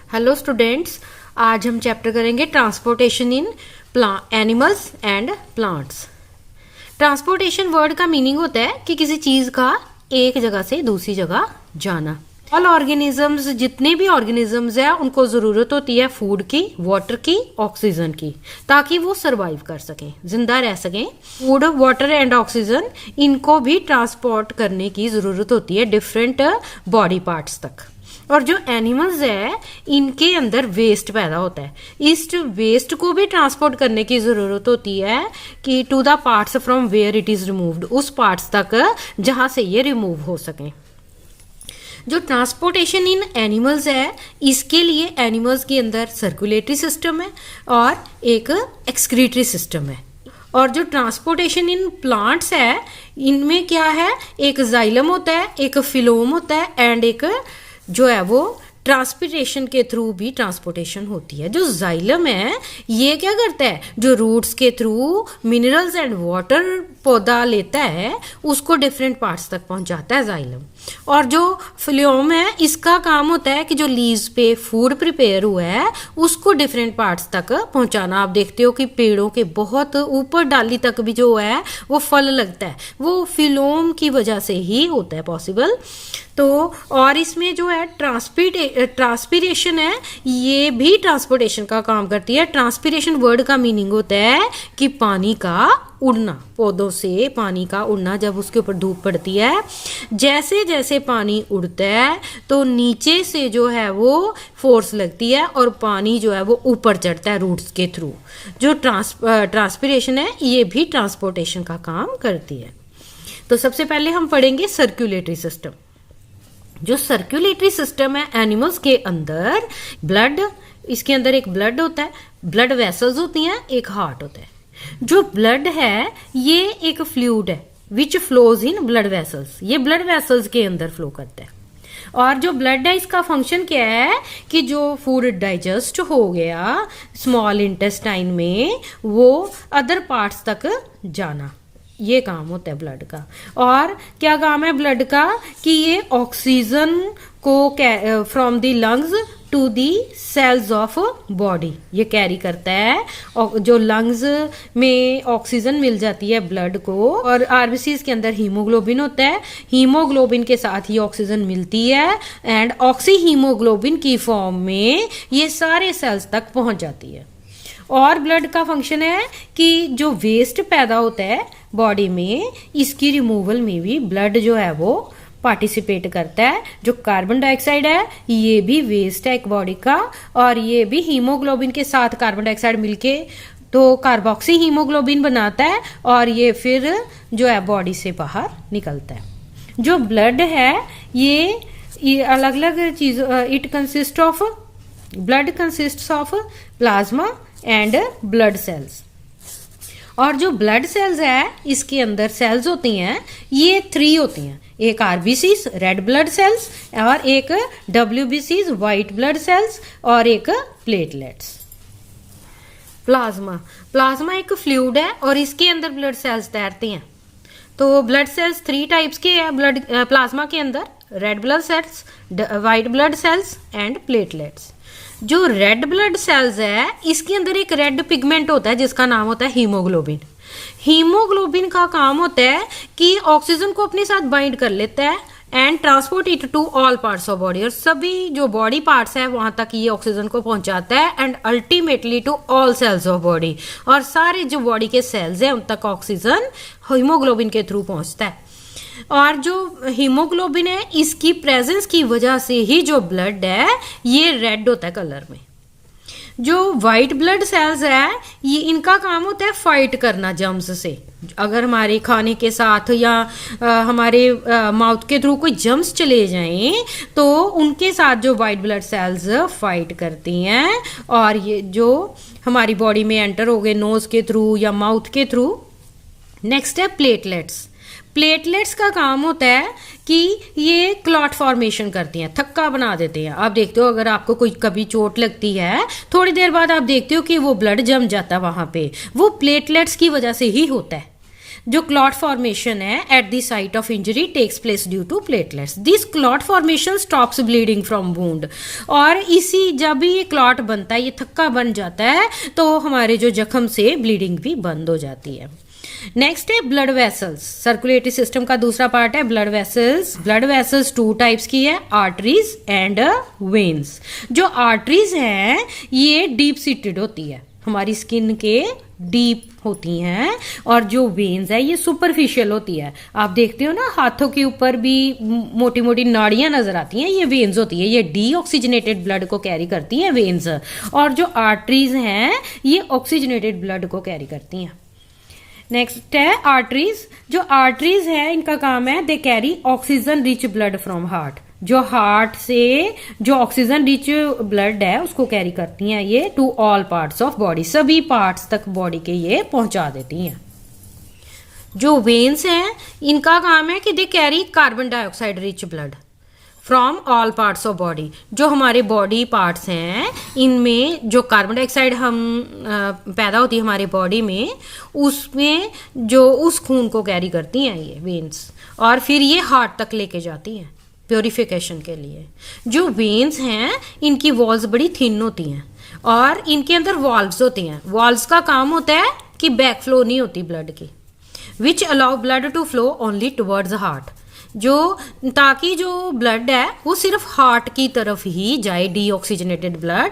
Hello students, आज हम chapter करेंगे transportation in animals and plants. Transportation word का मीनिंग होता है कि किसी चीज का एक जगह से दूसरी जगह जाना। ऑल ऑर्गेनिजम्स, जितने भी ऑर्गेनिजम्स है उनको जरूरत होती है फूड की, वाटर की, ऑक्सीजन की, ताकि वो सरवाइव कर सकें, जिंदा रह सकें। फूड, वाटर एंड ऑक्सीजन इनको भी ट्रांसपोर्ट करने की जरूरत होती है डिफरेंट बॉडी पार्ट्स तक। और जो एनिमल्स है इनके अंदर वेस्ट पैदा होता है, इस वेस्ट को भी ट्रांसपोर्ट करने की जरूरत होती है कि to the parts from where it is removed, उस पार्ट्स तक जहां से ये रिमूव हो सके। जो ट्रांसपोर्टेशन इन एनिमल्स है इसके लिए एनिमल्स के अंदर सर्कुलेटरी सिस्टम है और एक एक्सक्रीटरी सिस्टम है। और जो ट्रांसपोर्टेशन इन प्लांट्स है इनमें क्या है, एक जाइलम होता है, एक फिलोम होता है एंड एक जो है वो ट्रांसपिरेशन के थ्रू भी ट्रांसपोर्टेशन होती है। जो जाइलम है ये क्या करता है, जो रूट्स के थ्रू मिनरल्स एंड वाटर पौधा लेता है उसको डिफरेंट पार्ट्स तक पहुंचाता है जाइलम। और जो फ्लोएम है इसका काम होता है कि जो लीव्स पे फूड प्रिपेयर हुआ है उसको डिफरेंट पार्ट्स तक पहुंचाना। आप देखते हो कि पेड़ों के बहुत ऊपर डाली तक भी जो है वो फल लगता है, वो फ्लोएम की वजह से ही होता है पॉसिबल। तो और इसमें जो है ट्रांसपिरेशन है ये भी ट्रांसपोर्टेशन का काम करती है। ट्रांसपिरेशन वर्ड का मीनिंग होता है कि पानी का उड़ना, पौधों से पानी का उड़ना। जब उसके ऊपर धूप पड़ती है, जैसे जैसे पानी उड़ता है तो नीचे से जो है वो फोर्स लगती है और पानी जो है वो ऊपर चढ़ता है रूट्स के थ्रू। जो ट्रांसपिरेशन है ये भी ट्रांसपोर्टेशन का काम करती है। तो सबसे पहले हम पढ़ेंगे सर्कुलेटरी सिस्टम। जो सर्कुलेटरी सिस्टम है एनिमल्स के अंदर, ब्लड, इसके अंदर एक ब्लड होता है, ब्लड वेसल्स होती हैं, एक हार्ट होता है। जो ब्लड है ये एक फ्लूइड है which flows in blood vessels, ये ब्लड वेसल्स के अंदर फ्लो करता है। और जो ब्लड है इसका फंक्शन क्या है कि जो फूड डाइजेस्ट हो गया स्मॉल इंटेस्टाइन में वो अदर पार्ट्स तक जाना, ये काम होता है ब्लड का। और क्या काम है ब्लड का कि ये ऑक्सीजन को from the lungs to the cells of body ये कैरी करता है। और जो लंग्स में ऑक्सीजन मिल जाती है ब्लड को, और आरबीसीज के अंदर हीमोग्लोबिन होता है, हीमोग्लोबिन के साथ ही ऑक्सीजन मिलती है एंड ऑक्सी हीमोग्लोबिन की फॉर्म में ये सारे सेल्स तक पहुंच जाती है। और ब्लड का फंक्शन है कि जो वेस्ट पैदा होता है बॉडी में इसकी रिमूवल में भी ब्लड जो है वो पार्टिसिपेट करता है। जो कार्बन डाइऑक्साइड है ये भी वेस्ट है एक बॉडी का, और ये भी हीमोग्लोबिन के साथ कार्बन डाइऑक्साइड मिलके तो कार्बोक्सी हीमोग्लोबिन बनाता है और ये फिर जो है बॉडी से बाहर निकलता है। जो ब्लड है ये अलग अलग चीज, it consist of, blood consist of plasma and blood cells. और जो ब्लड सेल्स है इसके अंदर सेल्स होती हैं ये 3 होती हैं, एक आरबीसीज रेड ब्लड सेल्स और एक डब्ल्यूबीसीज व्हाइट ब्लड सेल्स और एक प्लेटलेट्स। प्लाज्मा एक फ्लूइड है और इसके अंदर ब्लड सेल्स तैरती हैं। तो ब्लड सेल्स 3 टाइप्स के हैं ब्लड प्लाज्मा के अंदर, red blood cells, white blood cells and platelets. जो रेड ब्लड सेल्स है इसके अंदर एक रेड पिगमेंट होता है जिसका नाम होता है हीमोग्लोबिन। हीमोग्लोबिन का काम होता है कि ऑक्सीजन को अपने साथ बाइंड कर लेता है and transport it to all parts of body, और सभी जो बॉडी पार्ट्स है वहां तक ये ऑक्सीजन को पहुंचाता है and ultimately to all cells of body, और सारे जो बॉडी के सेल्स है उन तक ऑक्सीजन हीमोग्लोबिन के थ्रू पहुंचता है। और जो हीमोग्लोबिन है इसकी प्रेजेंस की वजह से ही जो ब्लड है ये रेड होता है कलर में। जो वाइट ब्लड सेल्स है ये इनका काम होता है फाइट करना जर्म्स से। अगर हमारे खाने के साथ या हमारे माउथ के थ्रू कोई जर्म्स चले जाएं तो उनके साथ जो वाइट ब्लड सेल्स फाइट करती हैं, और ये जो हमारी बॉडी में एंटर हो गए नोज के थ्रू या माउथ के थ्रू। नेक्स्ट है प्लेटलेट्स। प्लेटलेट्स का काम होता है कि ये क्लॉट फॉर्मेशन करती हैं, थक्का बना देते हैं। आप देखते हो अगर आपको कोई कभी चोट लगती है थोड़ी देर बाद आप देखते हो कि वो ब्लड जम जाता है वहां पे, वो प्लेटलेट्स की वजह से ही होता है। जो क्लॉट फॉर्मेशन है at the site of injury takes place due to platelets. This clot formation stops bleeding from wound. और इसी जब भी ये क्लॉट बनता है, ये थक्का बन जाता है, तो हमारे जो जख्म से ब्लीडिंग भी बंद हो जाती है। नेक्स्ट है ब्लड वेसल्स। सर्कुलेटरी सिस्टम का दूसरा पार्ट है blood vessels. Blood vessels two types की है, आर्टरीज एंड वेन्स। जो आर्टरीज हैं ये डीप सीटेड होती है, हमारी स्किन के डीप होती हैं, और जो वेन्स है ये सुपरफिशियल होती है। आप देखते हो ना हाथों के ऊपर भी मोटी मोटी नाड़ियां नजर आती हैं, ये वेन्स होती है, ये डीऑक्सीजनेटेड ब्लड को कैरी करती हैं वेन्स। और जो आर्टरीज हैं ये ऑक्सीजनेटेड ब्लड को कैरी करती हैं। नेक्स्ट है आर्टरीज। जो आर्टरीज है इनका काम है they carry oxygen rich blood from heart. जो हार्ट से जो ऑक्सीजन रिच ब्लड है उसको कैरी करती हैं ये to all parts of body, सभी पार्ट्स तक बॉडी के ये पहुंचा देती हैं। जो वेन्स हैं इनका काम है कि they carry carbon dioxide rich blood from all parts of body. जो हमारे बॉडी पार्ट्स हैं इनमें जो कार्बन डाइऑक्साइड हम पैदा होती है हमारे बॉडी में, उसमें जो उस खून को कैरी करती हैं ये वेन्स, और फिर ये हार्ट तक लेके जाती हैं प्योरिफिकेशन के लिए। जो वेन्स हैं इनकी वॉल्स बड़ी थिन होती हैं और इनके अंदर वॉल्व्स होती हैं। वॉल्व्स का काम होता है कि बैक फ्लो नहीं होती ब्लड की, which allow blood to flow only towards heart. जो ताकि जो ब्लड है वो सिर्फ हार्ट की तरफ ही जाए, डीऑक्सीजनेटेड ब्लड।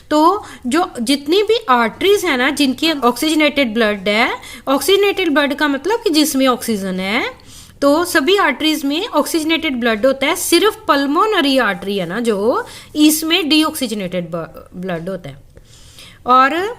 तो जो जितनी भी आर्टरीज है ना जिनकी ऑक्सीजनेटेड ब्लड है, ऑक्सीजनेटेड ब्लड का मतलब कि जिसमें ऑक्सीजन है, तो सभी आर्टरीज में ऑक्सीजनेटेड ब्लड होता है। सिर्फ पल्मोनरी आर्टरी है ना जो, इसमें डीऑक्सीजनेटेड ब्लड होता है। और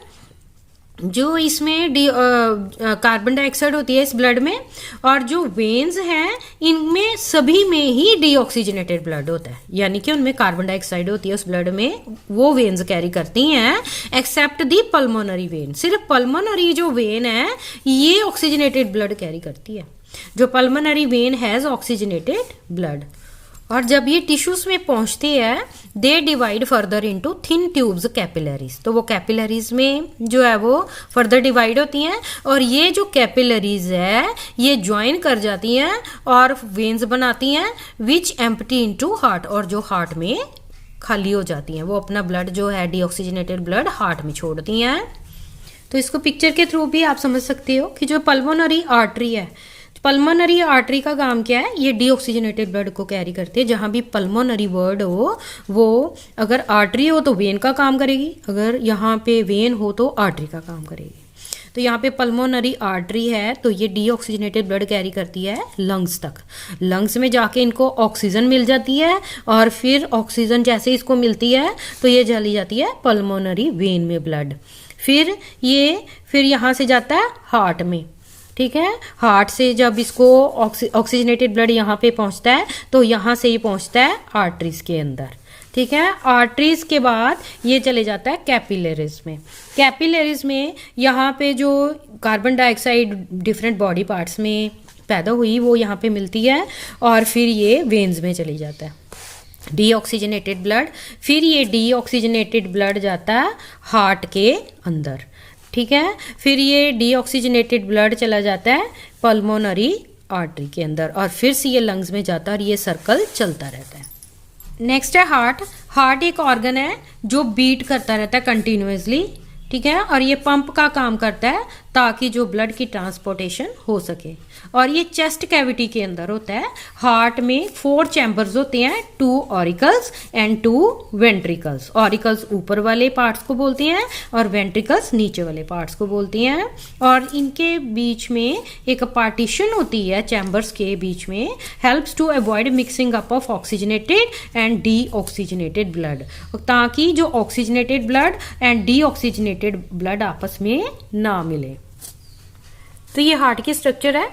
जो इसमें कार्बन डाइऑक्साइड होती है इस ब्लड में, और जो वेन्स हैं इनमें सभी में ही डीऑक्सीजनेटेड ब्लड होता है, यानी कि उनमें कार्बन डाइऑक्साइड होती है उस ब्लड में, वो वेन्स कैरी करती हैं, एक्सेप्ट दी पल्मोनरी वेन। सिर्फ पल्मोनरी जो वेन है ये ऑक्सीजनेटेड ब्लड कैरी करती है। जो pulmonary vein has oxygenated blood. और जब ये टिश्यूज में पहुंचती है they divide further into thin tubes capillaries. तो वो कैपिलरीज में जो है वो फर्दर डिवाइड होती हैं, और ये जो कैपिलरीज है ये ज्वाइन कर जाती हैं और वेन्स बनाती हैं, विच एम्प्टी इनटू हार्ट, और जो हार्ट में खाली हो जाती हैं, वो अपना ब्लड जो है डीऑक्सीजनेटेड ब्लड हार्ट में छोड़ती हैं। तो इसको पिक्चर के थ्रू भी आप समझ सकते हो कि जो पल्मोनरी आर्टरी है, पल्मोनरी आर्टरी का काम क्या है, ये डीऑक्सीजनेटेड ब्लड को कैरी करती है। जहां भी पल्मोनरी वर्ड हो, वो अगर आर्टरी हो तो वेन का काम करेगी, अगर यहाँ पे वेन हो तो आर्टरी का काम करेगी। तो यहाँ पे पल्मोनरी आर्टरी है तो ये डीऑक्सीजनेटेड ब्लड कैरी करती है लंग्स तक। लंग्स में जाके इनको ऑक्सीजन मिल जाती है, और फिर ऑक्सीजन जैसे इसको मिलती है तो ये चली जाती है पल्मोनरी वेन में ब्लड। फिर यहाँ से जाता है हार्ट में, ठीक है। हार्ट से जब इसको ऑक्सीजनेटेड ब्लड यहाँ पे पहुँचता है तो यहाँ से ये पहुँचता है आर्टरीज के अंदर, ठीक है। आर्टरीज के बाद ये चले जाता है कैपिलरीज में। कैपिलरीज में यहाँ पे जो carbon dioxide different body parts में पैदा हुई वो यहाँ पे मिलती है, और फिर ये वेन्स में चली जाता है डीऑक्सीजनेटेड ब्लड। फिर ये डीऑक्सीजनेटेड ब्लड जाता है हार्ट के अंदर, ठीक है। फिर ये डीऑक्सीजनेटेड ब्लड चला जाता है पल्मोनरी आर्टरी के अंदर, और फिर से ये लंग्स में जाता है और ये सर्कल चलता रहता है। नेक्स्ट है हार्ट। हार्ट एक ऑर्गन है जो बीट करता रहता है कंटिन्यूअसली, ठीक है, और ये पंप का काम करता है ताकि जो ब्लड की ट्रांसपोर्टेशन हो सके। और ये चेस्ट कैविटी के अंदर होता है। हार्ट में 4 चैम्बर्स होते हैं, 2 ऑरिकल्स एंड 2 वेंट्रिकल्स। ऑरिकल्स ऊपर वाले पार्ट्स को बोलते हैं और वेंट्रिकल्स नीचे वाले पार्ट्स को बोलती हैं। और इनके बीच में एक पार्टीशन होती है चैम्बर्स के बीच में, helps to avoid mixing up of oxygenated and deoxygenated blood, ताकि जो oxygenated blood and deoxygenated blood आपस में ना मिले। तो ये हार्ट की स्ट्रक्चर है।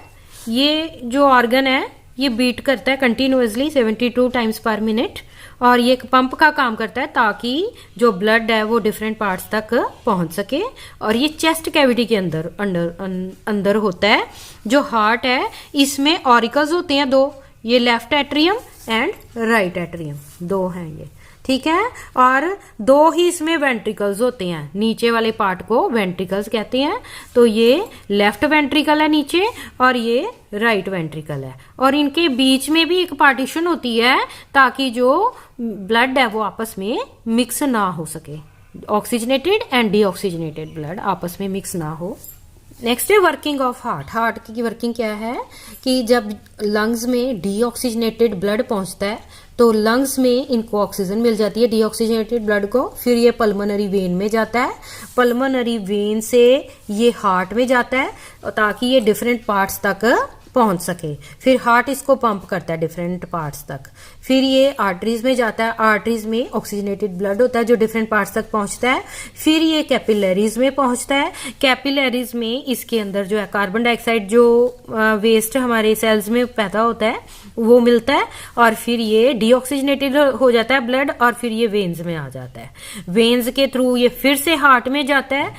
ये जो ऑर्गन है ये बीट करता है कंटिन्यूअसली 72 टाइम्स पर मिनट, और ये एक पंप का काम करता है ताकि जो ब्लड है वो डिफरेंट पार्ट्स तक पहुंच सके। और ये चेस्ट कैविटी के अंदर होता है। जो हार्ट है इसमें ऑरिकल्स होते हैं 2, ये left atrium and right atrium, 2 हैं ये, ठीक है। और दो ही इसमें वेंट्रिकल्स होते हैं, नीचे वाले पार्ट को वेंट्रिकल्स कहते हैं। तो ये लेफ्ट वेंट्रिकल है नीचे और ये राइट वेंट्रिकल है, और इनके बीच में भी एक पार्टीशन होती है ताकि जो ब्लड है वो आपस में मिक्स ना हो सके, ऑक्सीजनेटेड एंड डीऑक्सीजनेटेड ब्लड आपस में मिक्स ना हो। नेक्स्ट है वर्किंग ऑफ हार्ट। हार्ट की वर्किंग क्या है कि जब लंग्स में डीऑक्सीजनेटेड ब्लड पहुंचता है तो लंग्स में इनको ऑक्सीजन मिल जाती है डीऑक्सीजनेटेड ब्लड को, फिर ये पल्मोनरी वेन में जाता है, पल्मोनरी वेन से ये हार्ट में जाता है ताकि ये डिफरेंट पार्ट्स तक पहुंच सके। फिर हार्ट इसको पंप करता है डिफरेंट पार्ट्स तक, फिर ये आर्टरीज में जाता है, आर्टरीज में ऑक्सीजनेटेड ब्लड होता है जो डिफरेंट पार्ट्स तक पहुंचता है, फिर ये कैपिलरीज में पहुंचता है, कैपिलरीज में इसके अंदर जो है कार्बन डाइऑक्साइड जो वेस्ट हमारे सेल्स में पैदा होता है वो मिलता है, और फिर ये डीऑक्सीजनेटेड हो जाता है ब्लड, और फिर ये वेन्स में आ जाता है। वेन्स के थ्रू ये फिर से हार्ट में जाता है,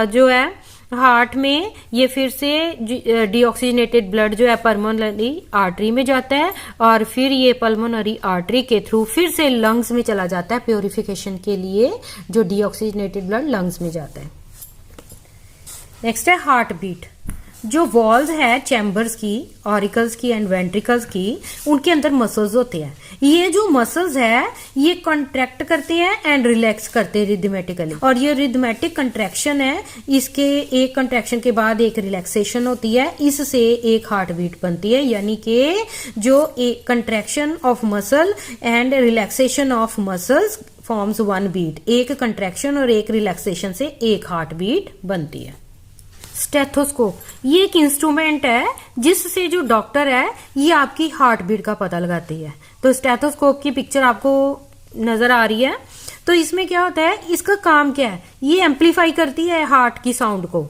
जो है हार्ट में ये फिर से डीऑक्सीजनेटेड ब्लड जो है पल्मोनरी आर्टरी में जाता है, और फिर ये पल्मोनरी आर्टरी के थ्रू फिर से लंग्स में चला जाता है प्योरिफिकेशन के लिए, जो डीऑक्सीजनेटेड ब्लड लंग्स में जाता है। नेक्स्ट है हार्ट बीट। जो वॉल्स है चैम्बर्स की, ऑरिकल्स की एंड वेंट्रिकल्स की, उनके अंदर मसल्स होते हैं। ये जो मसल्स है ये कॉन्ट्रैक्ट करते हैं एंड रिलैक्स करते हैं रिदमेटिकली, और ये रिदमेटिक कंट्रैक्शन है, इसके एक कंट्रैक्शन के बाद एक रिलैक्सेशन होती है, इससे एक हार्ट बीट बनती है। यानी कि जो एक contraction of muscle and relaxation of muscles forms one beat, एक कंट्रैक्शन और एक रिलैक्सेशन से एक हार्ट बीट बनती है। स्टेथोस्कोप ये एक इंस्ट्रूमेंट है जिससे जो डॉक्टर है ये आपकी हार्ट बीट का पता लगाती है। तो स्टेथोस्कोप की पिक्चर आपको नजर आ रही है। तो इसमें क्या होता है, इसका काम क्या है, ये एम्पलीफाई करती है हार्ट की साउंड को,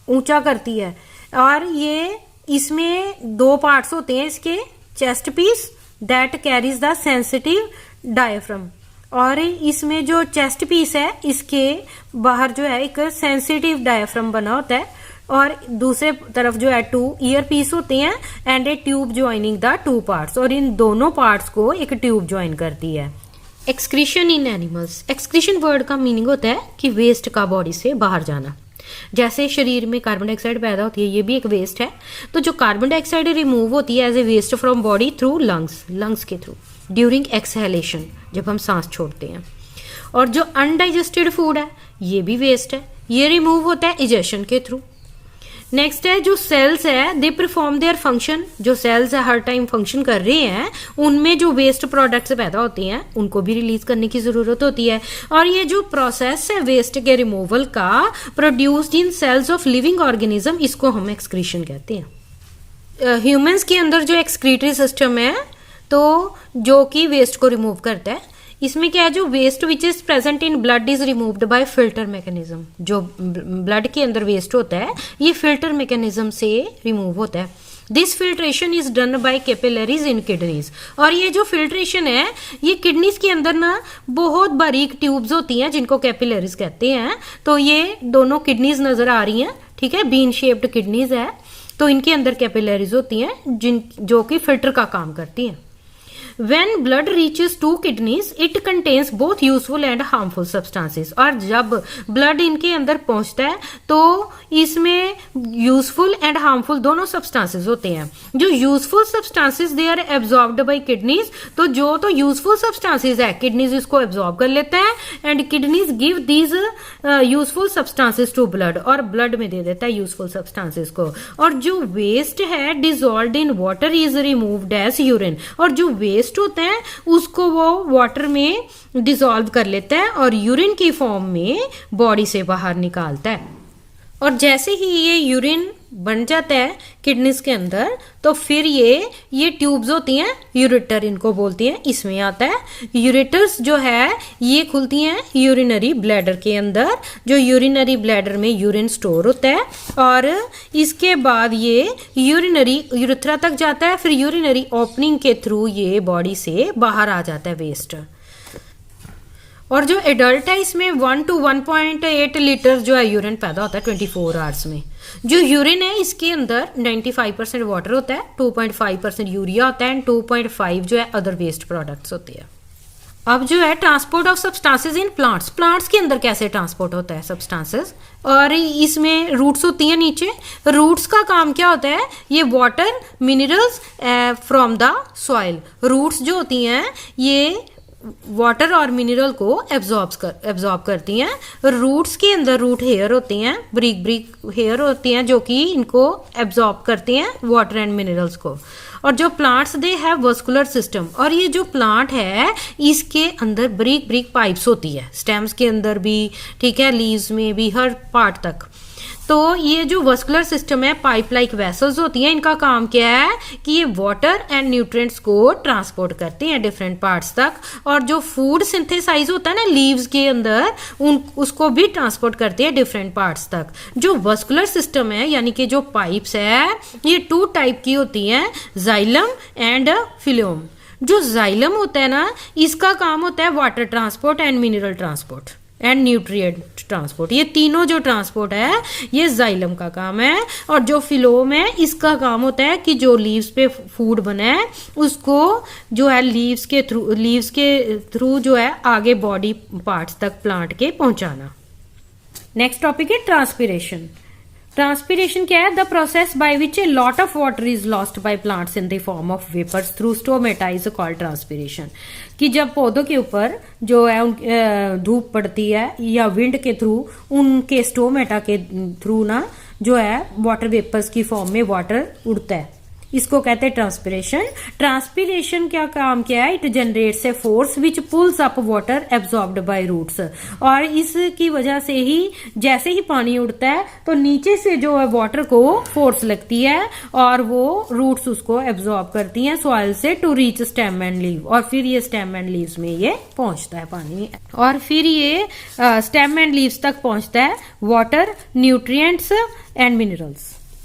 ऊंचा करती है, और ये इसमें दो पार्ट्स होते हैं इसके, chest piece that carries the sensitive diaphragm, और इसमें जो चेस्ट पीस है इसके बाहर जो है एक सेंसिटिव डायफ्राम बना होता है, और दूसरे तरफ जो है टू ईयर पीस होते हैं and A tube joining the two parts, और इन दोनों पार्ट्स को एक ट्यूब ज्वाइन करती है। एक्सक्रीशन इन एनिमल्स। एक्सक्रीशन वर्ड का मीनिंग होता है कि वेस्ट का बॉडी से बाहर जाना। जैसे शरीर में कार्बन डाइऑक्साइड पैदा होती है, ये भी एक वेस्ट है। तो जो कार्बन डाइऑक्साइड रिमूव होती है as a waste from body through lungs के थ्रू ड्यूरिंग एक्सहेलेशन, जब हम सांस छोड़ते हैं। और जो अनडाइजेस्टेड फूड है ये भी वेस्ट है, ये रिमूव होता है इजेशन के थ्रू। नेक्स्ट है जो सेल्स है दे परफॉर्म देयर फंक्शन, जो सेल्स है हर टाइम फंक्शन कर रहे हैं, उनमें जो वेस्ट प्रोडक्ट्स पैदा होते हैं उनको भी रिलीज करने की जरूरत होती है। और ये जो प्रोसेस है वेस्ट के रिमूवल का produced in cells of living organism, इसको हम एक्सक्रीशन कहते हैं। ह्यूमंस के अंदर जो एक्सक्रीटरी सिस्टम है तो जो कि वेस्ट को रिमूव करता है, इसमें क्या है, जो waste which is present in blood is removed by filter mechanism. जो ब्लड के अंदर वेस्ट होता है ये फिल्टर मैकेनिज्म से रिमूव होता है। This filtration is done by capillaries in kidneys, और ये जो फिल्ट्रेशन है ये किडनीज के अंदर ना बहुत बारीक ट्यूब्स होती हैं जिनको कैपिलरीज कहते हैं। तो ये दोनों किडनीज नजर आ रही हैं, ठीक है, बीन शेप्ड किडनीज है, तो इनके अंदर कैपिलरीज होती हैं जो कि फिल्टर का काम करती हैं। When blood reaches to kidneys, it contains both useful and harmful substances. और जब blood इनके अंदर पहुंचता है तो इसमें यूजफुल एंड हार्मफुल दोनों सब्सटेंसेस होते हैं। जो useful substances they are absorbed by kidneys, तो जो तो यूजफुल सब्सटेंसेस है किडनीज इसको एब्जॉर्ब कर लेते हैं, and kidneys give these useful substances to blood, और ब्लड में दे देता है यूजफुल सब्सटेंसेस को। और जो वेस्ट है dissolved in water is removed as urine, और जो वेस्ट होते हैं उसको वो वाटर में डिसॉल्व कर लेता है और यूरिन की फॉर्म में बॉडी से बाहर निकालता है। और जैसे ही ये यूरिन बन जाता है किडनीज के अंदर तो फिर ये ट्यूब्स होती हैं, यूरेटर इनको बोलती हैं, इसमें आता है। यूरेटर्स जो है ये खुलती हैं यूरिनरी ब्लैडर के अंदर, जो यूरिनरी ब्लैडर में यूरिन स्टोर होता है, और इसके बाद ये यूरिनरी यूरेथ्रा तक जाता है, फिर यूरिनरी ओपनिंग के थ्रू ये बॉडी से बाहर आ जाता है वेस्ट। और जो एडल्ट है इसमें 1 to 1.8 लीटर जो है यूरिन पैदा होता है 24 आवर्स में। जो यूरिन है इसके अंदर 95% वाटर होता है, 2.5% यूरिया होता है, एंड 2.5 जो है अदर वेस्ट प्रोडक्ट्स होते हैं। अब जो है transport of substances in plants, plants के अंदर कैसे ट्रांसपोर्ट होता है सब्सटेंसेस, और इसमें रूट्स होती हैं नीचे। रूट्स का काम क्या होता है, ये water minerals from the soil, roots जो होती हैं ये वाटर और मिनरल को एब्जॉर्ब करती हैं। रूट्स के अंदर रूट हेयर होती हैं, ब्रिक ब्रिक हेयर होती हैं जो कि इनको एब्जॉर्ब करती हैं वाटर एंड मिनरल्स को। और जो plants they have vascular system, और ये जो प्लांट है इसके अंदर ब्रिक ब्रिक पाइप्स होती है, स्टेम्स के अंदर भी, ठीक है, लीव्स में भी, हर पार्ट तक। तो ये जो वस्कुलर सिस्टम है, पाइप लाइक वेसल्स होती हैं, इनका काम क्या है कि ये वाटर एंड न्यूट्रिएंट्स को ट्रांसपोर्ट करती हैं डिफरेंट पार्ट्स तक। और जो फूड सिंथेसाइज होता है ना लीव्स के अंदर, उसको भी ट्रांसपोर्ट करती है डिफरेंट पार्ट्स तक। जो वस्कुलर सिस्टम है यानी कि जो पाइप्स है ये 2 टाइप की होती हैं, जाइलम एंड फिलोम। जो जाइलम होता है ना इसका काम होता है water transport and mineral transport and nutrient transport, ये तीनों जो ट्रांसपोर्ट है ये जाइलम का काम है। और जो फिलोम है इसका काम होता है कि जो लीव्स पे फूड बना है उसको जो है लीव्स के थ्रू जो है आगे बॉडी पार्ट्स तक प्लांट के पहुंचाना। नेक्स्ट टॉपिक है ट्रांसपिरेशन। ट्रांसपिरेशन क्या है, the process by which a lot of water is lost by plants in the form of vapours through stomata is called transpiration. कि जब पौधों के ऊपर जो है धूप पड़ती है या विंड के थ्रू, उनके स्टोमेटा के थ्रू ना जो है वाटर वेपर्स की फॉर्म में वाटर उड़ता है, इसको कहते हैं ट्रांसपिरेशन। ट्रांसपिरेशन क्या काम क्या है, it generates a force which pulls up water absorbed by roots. और इसकी वजह से ही जैसे ही पानी उड़ता है तो नीचे से जो है वाटर को फोर्स लगती है और वो रूट्स उसको एब्जॉर्ब करती हैं सॉइल से to reach stem and leave, और फिर ये स्टेम एंड लीव्स में ये पहुंचता है पानी, और फिर ये स्टेम एंड लीव्स तक पहुंचता है वाटर, न्यूट्रिएंट्स एंड मिनरल्स।